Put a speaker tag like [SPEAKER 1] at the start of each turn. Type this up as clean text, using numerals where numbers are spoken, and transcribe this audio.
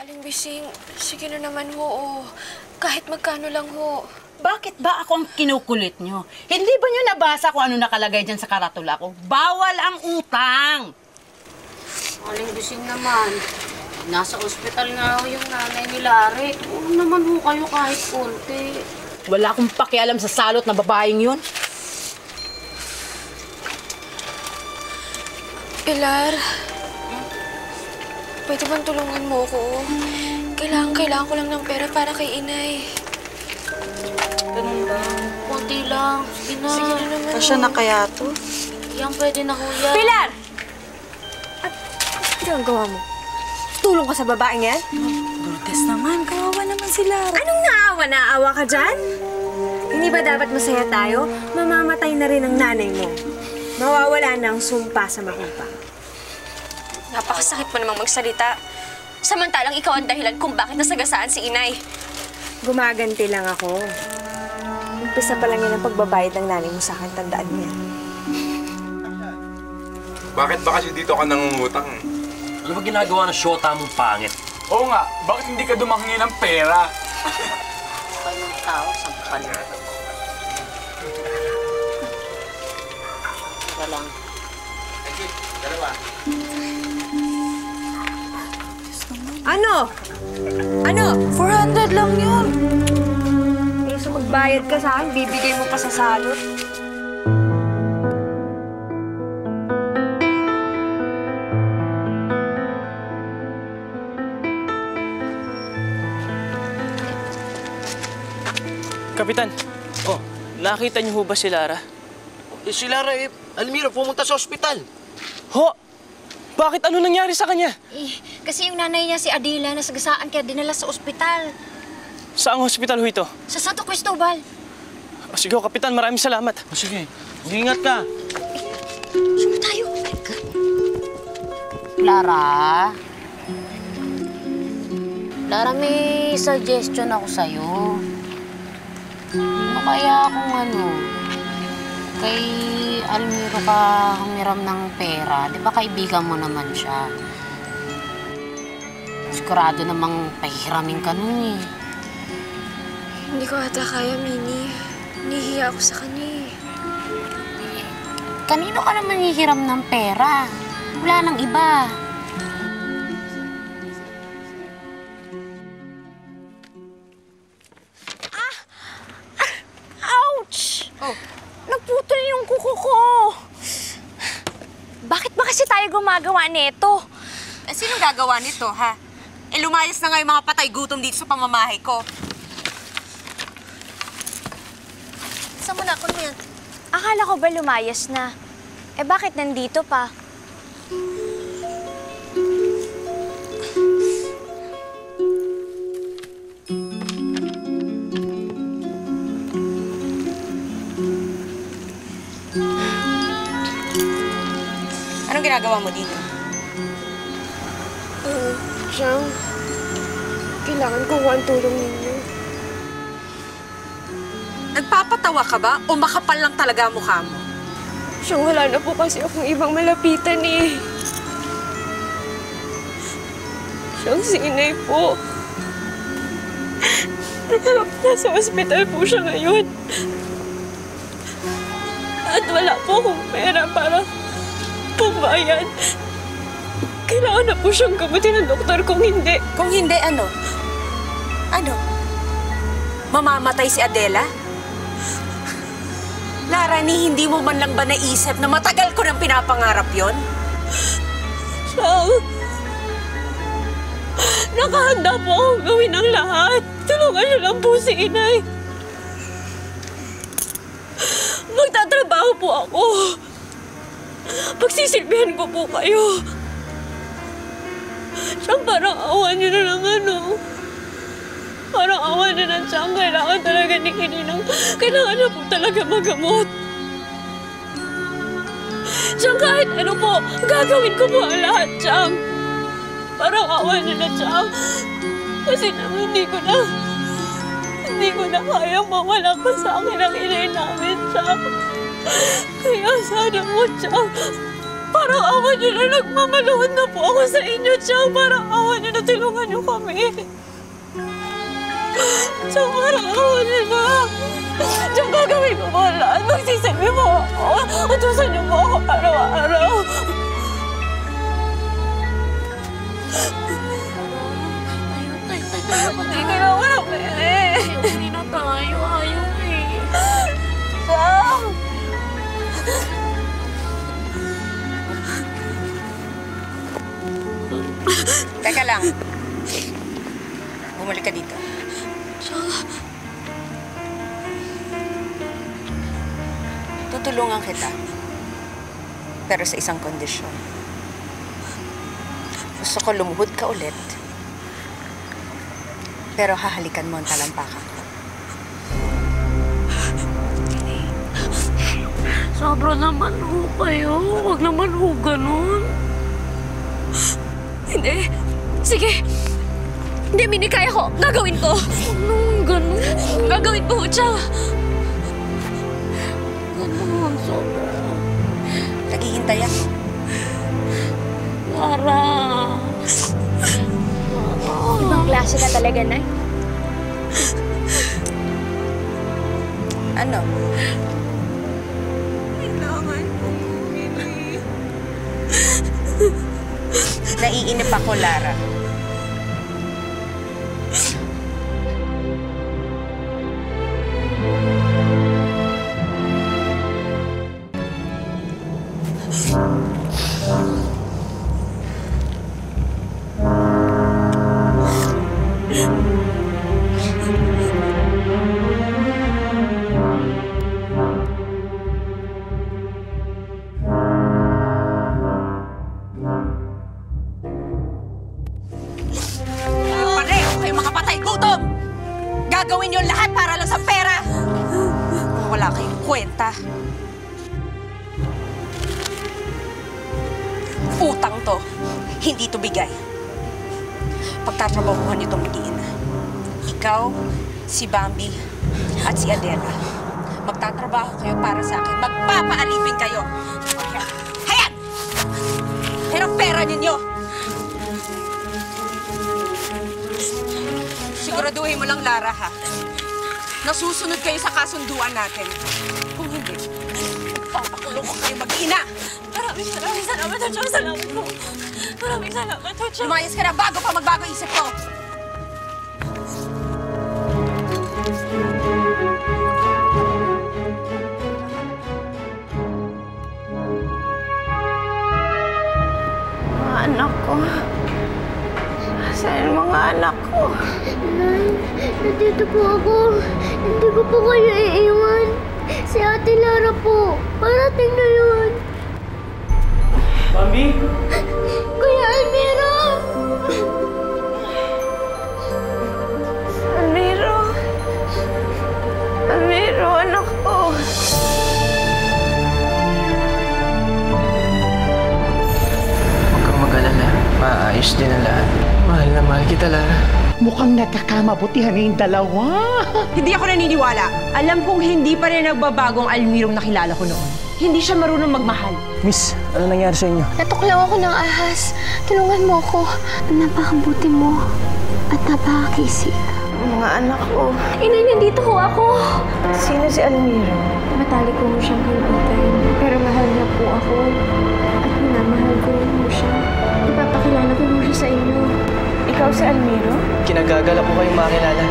[SPEAKER 1] Aling Bising, sige na naman ho, oh. Kahit magkano lang ho.
[SPEAKER 2] Bakit ba ako ang kinukulit nyo? Hindi ba nyo nabasa kung ano nakalagay dyan sa karatula ko? Bawal ang utang!
[SPEAKER 3] Aling Bising naman, nasa ospital nga ho yung nanay ni Lari. Oo naman ho kayo kahit konti.
[SPEAKER 2] Wala akong pakialam sa salot na babaeng yun.
[SPEAKER 1] Pilar, pwede bang tulungan mo ako? Kailangan ko lang ng pera para kay inay.
[SPEAKER 3] Ganun ba? Konti lang. Sige na.
[SPEAKER 1] Sige na naman.
[SPEAKER 4] Kasya na kaya to?
[SPEAKER 3] Yan, pwede na ho yan.
[SPEAKER 1] Pilar! Ano ang gawa mo? Tulong ka sa babaeng yan?
[SPEAKER 4] Lourdes naman, kawawa naman sila.
[SPEAKER 1] Anong naawa? Naawa ka dyan? Hindi ba dapat masaya tayo? Mamamatay na rin ang nanay mo. Mawawala na ang sumpa sa makupa.
[SPEAKER 5] Napakasakit mo namang magsalita. Samantalang ikaw ang dahilan kung bakit nasagasaan si inay.
[SPEAKER 1] Gumaganti lang ako. Umpisa pa lang yan ang pagbabayad ng nanay mo sa akin. Tandaan mo yan.
[SPEAKER 6] Bakit ba kasi dito ka nangungutang?
[SPEAKER 7] Ano ba ginagawa ng syota mong pangit?
[SPEAKER 8] Oo nga, bakit hindi ka dumahingi ng pera?
[SPEAKER 3] Kapal ng tao, sampal. Ika lang.
[SPEAKER 1] Ano? Ano?
[SPEAKER 4] 400 lang yun.
[SPEAKER 1] Eh, so magbayad ka sa akin, bibigay mo pa sa salot.
[SPEAKER 9] Kapitan, nakita niyo ho ba si Lara?
[SPEAKER 7] Si Lara, Almira, pumunta sa ospital.
[SPEAKER 9] Ho! Bakit? Ano nangyari sa kanya?
[SPEAKER 3] Kasi yung nanay niya si Adela nasagasaan kaya dinala sa ospital.
[SPEAKER 9] Saang hospital ho ito?
[SPEAKER 3] Sa Santo Cristobal.
[SPEAKER 9] Sige ho, Kapitan, maraming salamat.
[SPEAKER 7] Sige, ingat ka.
[SPEAKER 3] Sino tayo? Lara? Lara, may suggestion ako sa'yo. Ano kaya kung kay Almiro ka humiram ng pera? Di ba kaibigan mo naman siya? Sigurado namang pahihiramin ka nun eh.
[SPEAKER 1] Hindi ko ata kaya, Mini. Nahihiya ako sa kanya eh.
[SPEAKER 3] Kanino ka naman hihiram ng pera? Wala nang iba.
[SPEAKER 5] Ouch! Naputol yung kuko ko. Bakit ba kasi tayo gumagawa nito?
[SPEAKER 4] Sino gagawa nito, ha? Lumayas na nga yung mga patay gutom dito sa pamamahay ko. Saan mo na ako niyan?
[SPEAKER 5] Akala ko ba lumayas na? Eh bakit nandito pa?
[SPEAKER 4] Anong ginagawa mo dito?
[SPEAKER 1] Siyang, kailangan ko ang tulong ninyo.
[SPEAKER 4] Nagpapatawa ka ba o makapal lang talaga ang mukha mo?
[SPEAKER 1] Siyang, wala na po kasi akong ibang malapitan eh. Siyang, si inay po. Nasa ospital po siya ngayon. At wala po akong pera para pumayad. Kailangan na po siyang gamutin ng doktor kung hindi.
[SPEAKER 4] Kung hindi, ano? Ano? Mamamatay si Adela? Lara, hindi mo man lang ba naisip na matagal ko nang pinapangarap yon?
[SPEAKER 1] Siyang, nakahanda po akong gawin ang lahat. Tulungan niyo lang po si inay. Magtatrabaho po ako. Pagsisilbihan ko po kayo. Siyang parang awan niyo na lang Parang awan na ng siyang kailangan talaga ni Kininang. Kailangan na po talaga magamot. Siyang kahit ano po, gagawin ko po ang lahat, siyang. Parang awan niyo na siyang. Kasi naman hindi ko na kayang mawala pa sa akin ang inay namin, siyang. Kaya sana po, siyang. Parang awa niyo na nagmamaluhod na po ako sa inyo, Chang. Parang awa niyo na tulungan niyo kami. Chang, parang awa niyo na. Chang, gagawin ko po lahat. Magsisabi mo ako. Utusan niyo po ako araw-araw. Hindi kailangan ng pere.
[SPEAKER 3] Hindi na tayo. Ayaw eh.
[SPEAKER 1] Chang!
[SPEAKER 4] Teka lang. Bumalik ka dito. Tutulungan kita. Pero sa isang kondisyon. Gusto ko lumuhod ka ulit. Pero hahalikan mo ang talampakan ko.
[SPEAKER 3] Sobra naman ho kayo. Huwag naman ho ganun.
[SPEAKER 5] Hindi. Sige. Hindi, Minnie, kaya ko. Gagawin ko.
[SPEAKER 3] Huwag naman ganun.
[SPEAKER 5] Gagawin ko, Chang.
[SPEAKER 3] Ganun, sobra.
[SPEAKER 4] Naghihintay ako.
[SPEAKER 3] Lara.
[SPEAKER 5] Ibang klase ka talaga, Nay.
[SPEAKER 4] Ano?
[SPEAKER 5] Kailangan ko, Minnie.
[SPEAKER 4] Naiinip ako, Lara. Pareho kayong mga patay gutom! Gagawin niyo lahat para lang sa pera! Wala kayong kwenta. Utang to. Hindi to bigay. Pagtatrabahuhan niyo itong mag-iina. Ikaw, si Bambi, at si Adela. Magtatrabaho kayo para sa akin. Magpapaalipin kayo. Hayan! Yan ang pera ninyo! Siguraduhin mo lang, Lara, ha? Nasusunod kayo sa kasunduan natin. Kung hindi, papakulong ko kayo mag-ina!
[SPEAKER 1] Maraming salamat, Chang. Salamat po. Maraming salamat, Chang.
[SPEAKER 4] Lumayas ka na bago pa magbago isip ko!
[SPEAKER 1] Mga anak ko. Saan mga anak ko?
[SPEAKER 10] Nay, nandito po ako. Hindi ko po kayo iiwan. Si Ate Lara po. Parating na yun.
[SPEAKER 9] Bambi?
[SPEAKER 10] Kuya Almiro!
[SPEAKER 1] Almiro. Almiro, anak ko.
[SPEAKER 9] Huwag kang mag-alala. Maayos din ang lahat. Mahal na mahal kita, Lara.
[SPEAKER 2] Mukhang nagkakamabutihan na yung dalawa.
[SPEAKER 11] Hindi ako naniniwala. Alam kong hindi pa rin nagbabagong Almirong nakilala ko noon. Hindi siya marunong magmahal.
[SPEAKER 9] Miss, ano nangyari sa inyo?
[SPEAKER 10] Natuklaw ako ng ahas. Tulungan mo ako. Napakabuti mo. At napakakisig.
[SPEAKER 1] Mga anak ko.
[SPEAKER 10] Inay, nandito ho ako.
[SPEAKER 1] Sino si Almiro?
[SPEAKER 10] Matalik ko mo siyang kaibigan. Pero mahal niya po ako. At minamahal ko rin mo siya. Ipapakilala ko mo siya sa inyo.
[SPEAKER 1] Ikaw si Almiro?
[SPEAKER 9] Kinagagala ko kayong makilala.